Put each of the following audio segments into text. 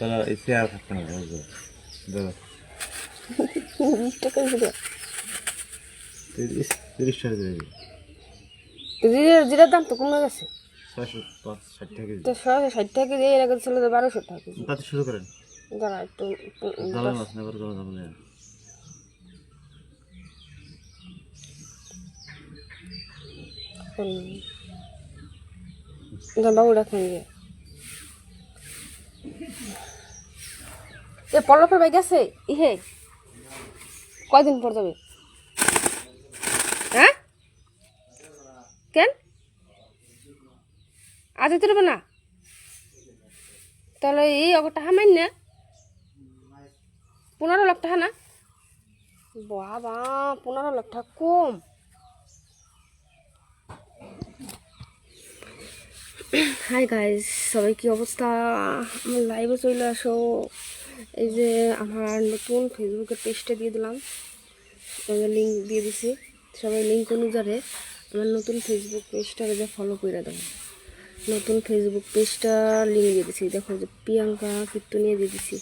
তাহলে এই চেয়ার থাকতে না দাদা 20 টাকা দিবে 30 টাকা দেবে জিরার দাম তো কমে গেছে 660 টাকা তো 60 টাকা দিয়ে এর আগে ছিল 1200 টাকা তাতে শুরু করেন দাঁড়া একটু দালাল মাছ নেবার কোনো দাম নেই বাবু রাখেন গিয়ে এ পল্লবের ভাই গেছে ইহে কয়দিন পর যাবে হ্যাঁ কেন আজ যেতে পারবে না তাহলে এই অগরটা হামাই না 15 লাখ টাকা না বাবা 15 লাখ টাকা কম হাই গাইস সবাই কি অবস্থা আমার লাইভে চলে আসো এই যে আমার নতুন ফেসবুকের পেজটা দিয়ে দিলাম লিঙ্ক দিয়ে দিছি সবাই লিঙ্ক অনুযায়ী আমার নতুন ফেসবুক পেজটা ফলো করে দেবো নতুন ফেসবুক পেজটা লিঙ্ক দিয়ে দিছি দেখো যে প্রিয়াঙ্কা কীর্তনিয়া দিয়ে দিছি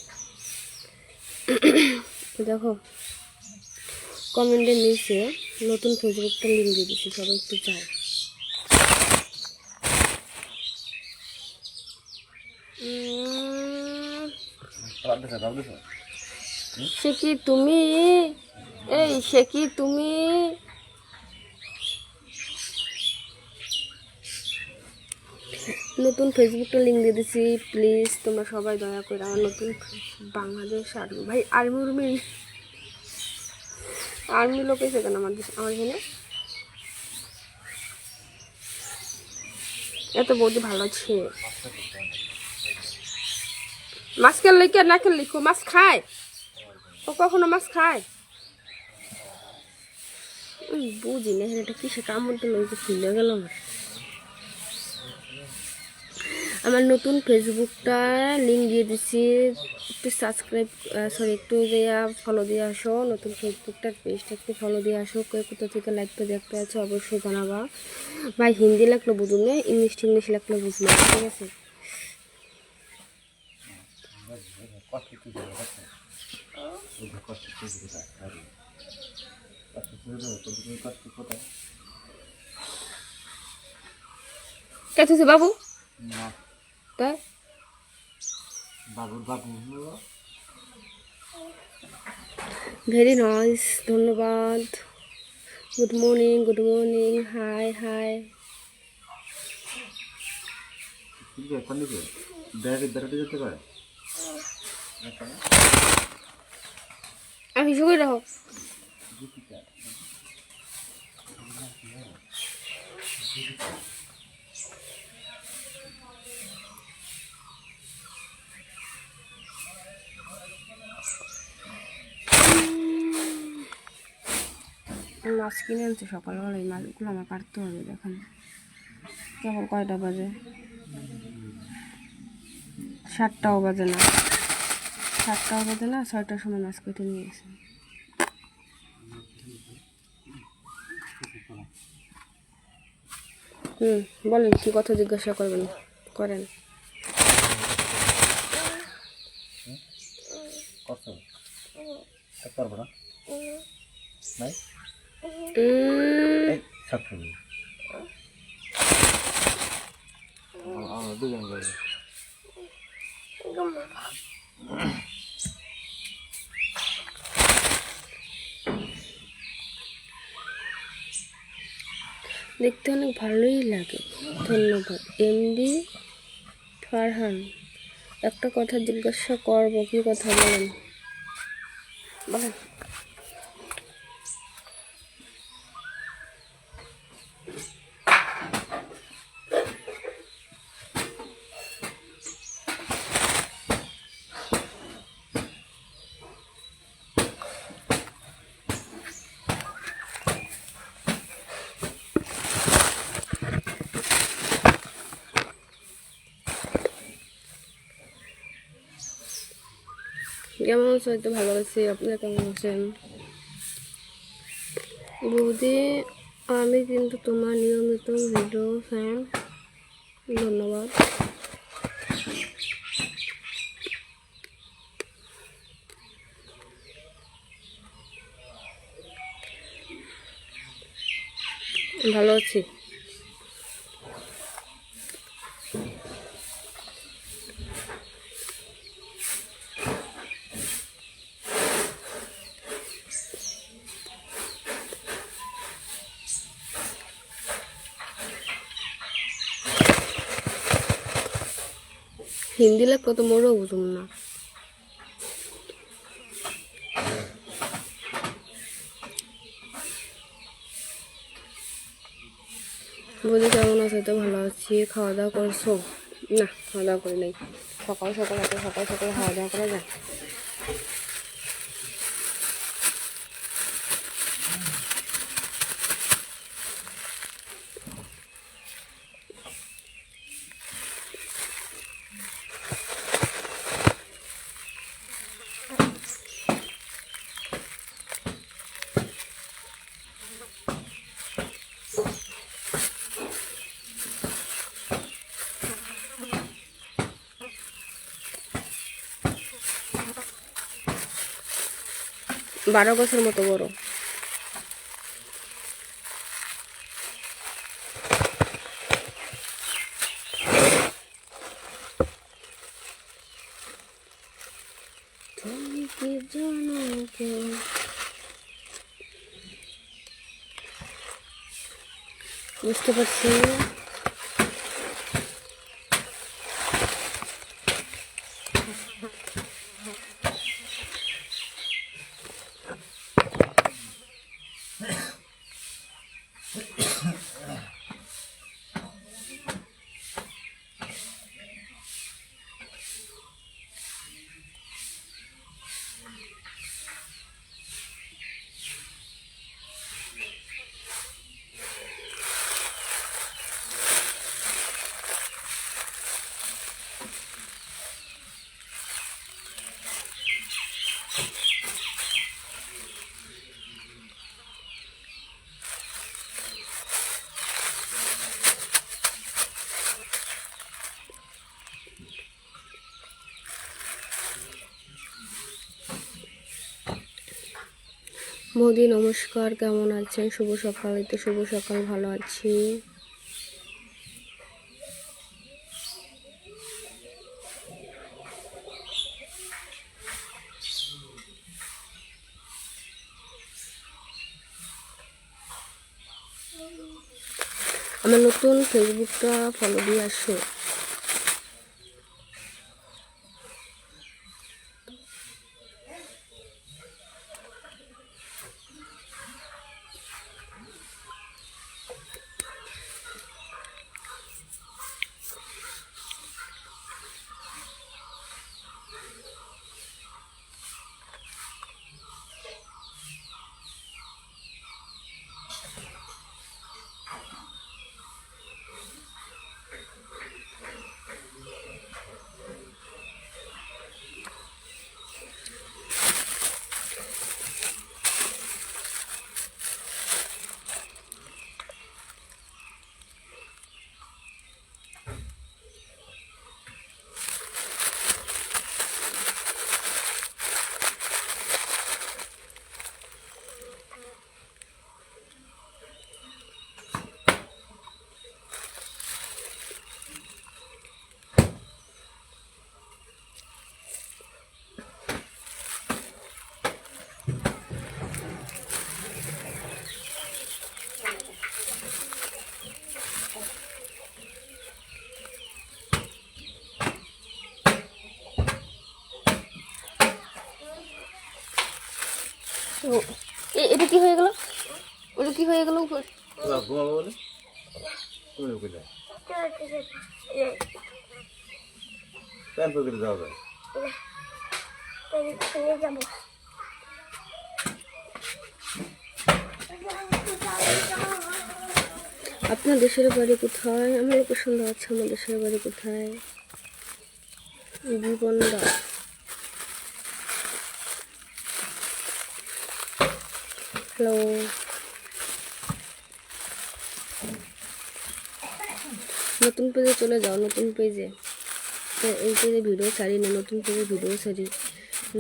দেখো কমেন্টের নিচে নতুন ফেসবুকটা লিঙ্ক দিয়ে দিছি সবাই একটু যাও সে কি তুমি এই সে কি তুমি নতুন ফেসবুকটা লিঙ্ক দিয়ে দিছি প্লিজ তোমরা সবাই দয়া করে আমার নতুন বাংলাদেশ আর্মি ভাই আর্মি লোক এসে কেন আমার এখানে এত বৌদি ভালো আছে মাছ খেললে কি না খেললি মাছ খায় ও কখনো মাছ খায় বুঝি না এটা কিসে কামড় দিল খুলে গেল আমার নতুন ফেসবুকটা লিঙ্ক দিয়ে দিচ্ছি একটু সাবস্ক্রাইব একটু ফলো দিয়ে আসো নতুন ফেসবুকটার পেজটা একটু ফলো দিয়ে আসো কে কোথা থেকে লাইভটা দেখতে আছে অবশ্যই জানাবা ভাই হিন্দি লাগলো বুঝুন না ইংলিশ লাগলো বুঝলো ঠিক আছে কে বাবু তাই বাবু ভেরি নাইস ধন্যবাদ গুড মর্নিং হাই আমি শুয়ে রাখো মাছ কিনে আনছে সকালবেলা এই মাছগুলো আমার কাটতে হবে দেখেন কেবল কয়টা বাজে 7টাও বাজে না 6টার সময় মাছ কেটে নিয়ে গেছে বলেন কি কথা জিজ্ঞাসা করবেন করেন পারবো না নাই দুজন দেখতে অনেক ভালোই লাগে ধন্যবাদ এমডি ফারহান একটা কথা জিজ্ঞাসা করবো কি কথা বলেন কেমন আছো তো ভালো আছি আপনারা কেমন আছেন বৌদি আমি কিন্তু তোমার নিয়মিত ভিডিও ফ্যান ধন্যবাদ ভালো আছি। হিন্দি লেখা তো মোরও বুঝুম না। বলি কেমন আছে? তো ভালো আছি। খাওয়া দাওয়া করছো? না, খাওয়া দাওয়া করি নাই। সকাল সকাল এত সকাল সকাল খাওয়া দাওয়া করা যায়? বারো গাছের মতো বড়। তুমি কি জানো গো? বুঝতে পারছি। বৌদি নমস্কার, কেমন আছেন? শুভ সকাল। এই তো শুভ সকাল, ভালো আছি। আমার নতুন ফেসবুকটা ফলো দিয়ে আসো। এটা কি হয়ে গেল? ওটা কি হয়ে গেল? আপনার দেশের বাড়ি কোথায়? আমার পছন্দ আছে। আমার দেশের বাড়ি কোথায়? জীবনদা। হ্যালো, নতুন পেজে চলে যাও। নতুন পেজে এই পেজে ভিডিও ছাড়ি না, নতুন পেজে ভিডিও ছাড়ি।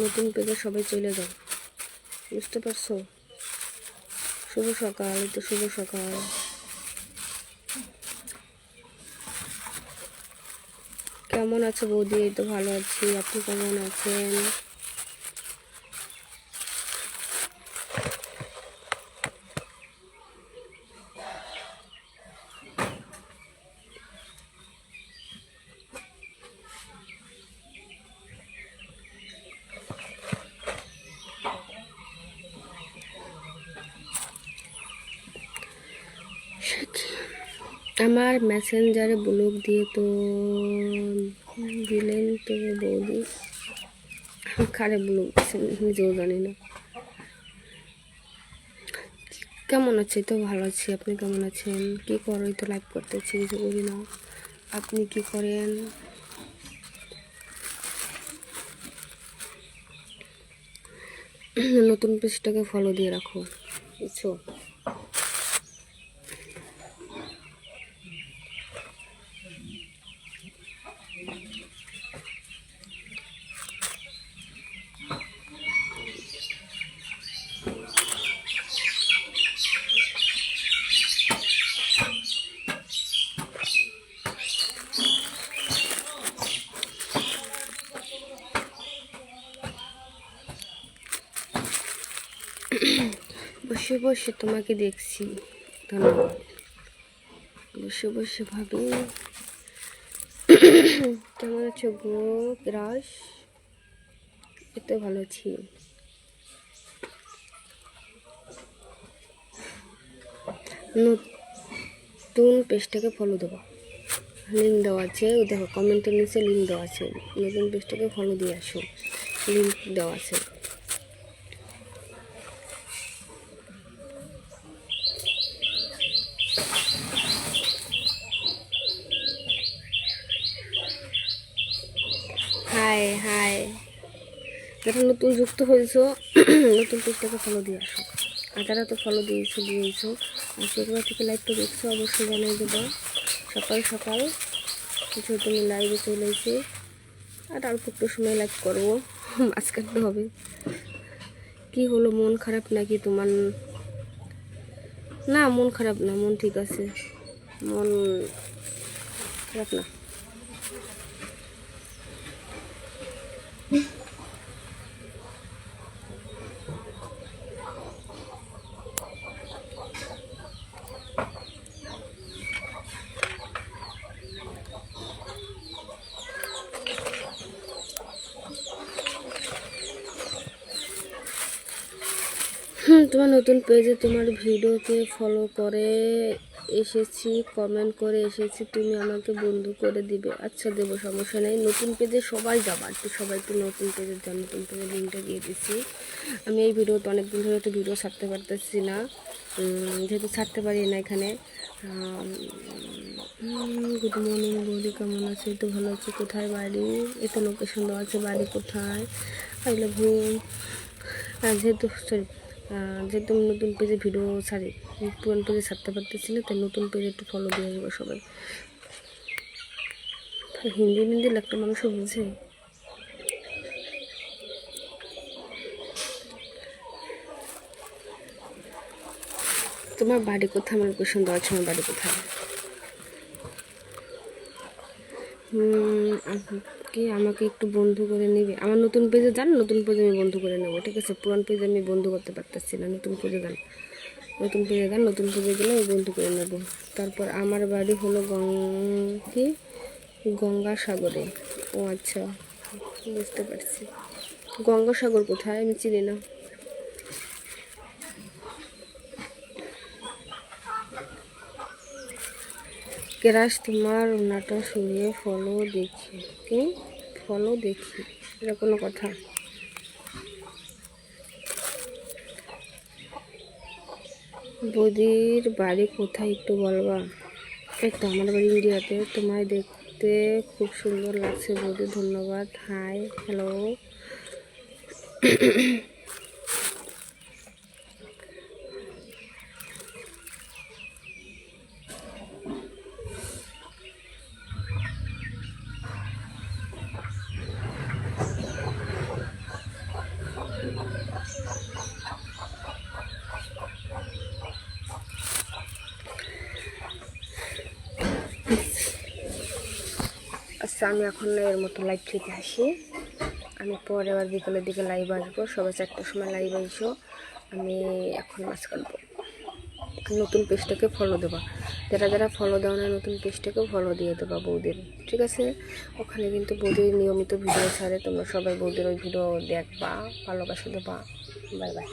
নতুন পেজে সবাই চলে যাও, বুঝতে পারছো? শুভ সকাল। তো শুভ সকাল। কেমন আছো বৌদি? এই তো ভালো আছি, আপনি কেমন আছেন? আমার মেসেঞ্জারে ব্লক দিয়ে তো দিলেন তো বৌদি, কারে ব্লক নিজেও জানি না। কেমন আছে? তো ভালো আছি, আপনি কেমন আছেন? কি করো? তো লাইভ করতেছি, কিছু করি না। আপনি কি করেন? নতুন পেজটাকে ফলো দিয়ে রাখো, বুঝছো? বসে বসে তোমাকে দেখছি, ধন্যবাদ। বসে বসে ভাবি কেমন আছো গো রাস? এত ভালো আছি। নতুন পেজটাকে ফলো দেবো, লিঙ্ক দেওয়া আছে, ওই দেখো কমেন্টের নিচে লিঙ্ক দেওয়া আছে। নতুন পেজটাকে ফলো দিয়ে আসো, লিঙ্ক দেওয়া আছে। হাই হাই, যারা নতুন যুক্ত হয়েছো নতুন পেজটাকে ফলো দিয়ে আসো। আর যারা তো ফলো দিয়েছো আর সেগুলো থেকে লাইভটা দেখছো অবশ্যই জানাই দেবো। সকাল সকাল যেহেতু আমি লাইভে চলে এসেছি, আর অল্প একটু সময় লাইভ করবো, মাছ কাটতে হবে। কি হলো, মন খারাপ নাকি তোমার? না, মন খারাপ না, মন ঠিক আছে, মন খারাপ না। তোমার নতুন পেজে তোমার ভিডিওকে ফলো করে এসেছি, কমেন্ট করে এসেছি, তুমি আমাকে বন্ধু করে দিবে? আচ্ছা দেবো, সমস্যা নেই। নতুন পেজে সবাই যাবা, সবাই একটু নতুন পেজের জন্য নতুন পেজের লিঙ্কটা দিয়ে দিচ্ছি। আমি এই ভিডিওতে অনেকদিন ধরে একটু ভিডিও ছাড়তে পারতেছি না, যেহেতু ছাড়তে পারি না এখানে। গুড মর্নিং বৌদি, কেমন আছে? এই তো ভালো আছি। কোথায় বাড়ি? এই তো লোকেশন দেওয়া আছে, বাড়ি কোথায়? I love you. যেহেতু নতুন পেজে ভিডিও ছাড়ি, পুরান পেজে ছাড়তে পারতেছি না, তাই নতুন পেজে একটু ফলো দিয়ে আসবো সবাই। হিন্দি একটা মানুষও বুঝে। তোমার বাড়ি কোথায়? আমার লোকেশন দেওয়া আছে, আমার বাড়ি কোথায়। কি আমাকে একটু বন্ধু করে নিবে? আমার নতুন পেজে যান, নতুন পেজে আমি বন্ধু করে নেবো, ঠিক আছে? পুরান পেজে আমি বন্ধু করতে পারতেছি না, নতুন পেজে যান, নতুন পেজে যান, নতুন পেজে গেলে আমি বন্ধু করে নেব। তারপর আমার বাড়ি হলো গঙ্গাসাগরে। ও আচ্ছা, বুঝতে পারছি। গঙ্গাসাগর কোথায়? আমি চিনি না। কেরাস, তোমার ওনাটা সরিয়ে ফলো দেখি। কি ফলো দেখি? এটা কোনো কথা? বৌদির বাড়ি কোথায় একটু বলবা? এই তো আমার বাড়ি ইন্ডিয়াতে। তোমায় দেখতে খুব সুন্দর লাগছে বৌদি, ধন্যবাদ। Hi, hello. আমি এখন এর মতো লাইভ থেকে আসি, আমি পরে আবার বিকালের দিকে লাইভ আসবো, সবাই 4টার সময় লাইভ আসবো। আমি এখন মাছ কাটবো। নতুন পেজটাকে ফলো দেবা, যারা যারা ফলো দেওয়া না নতুন পেজটাকেও ফলো দিয়ে দেবা বৌদির, ঠিক আছে? ওখানে কিন্তু বৌদির নিয়মিত ভিডিও ছাড়ে, তোমরা সবাই বৌদির ওই ভিডিও দেখবা, ভালোবাসা দেবা। Bye bye.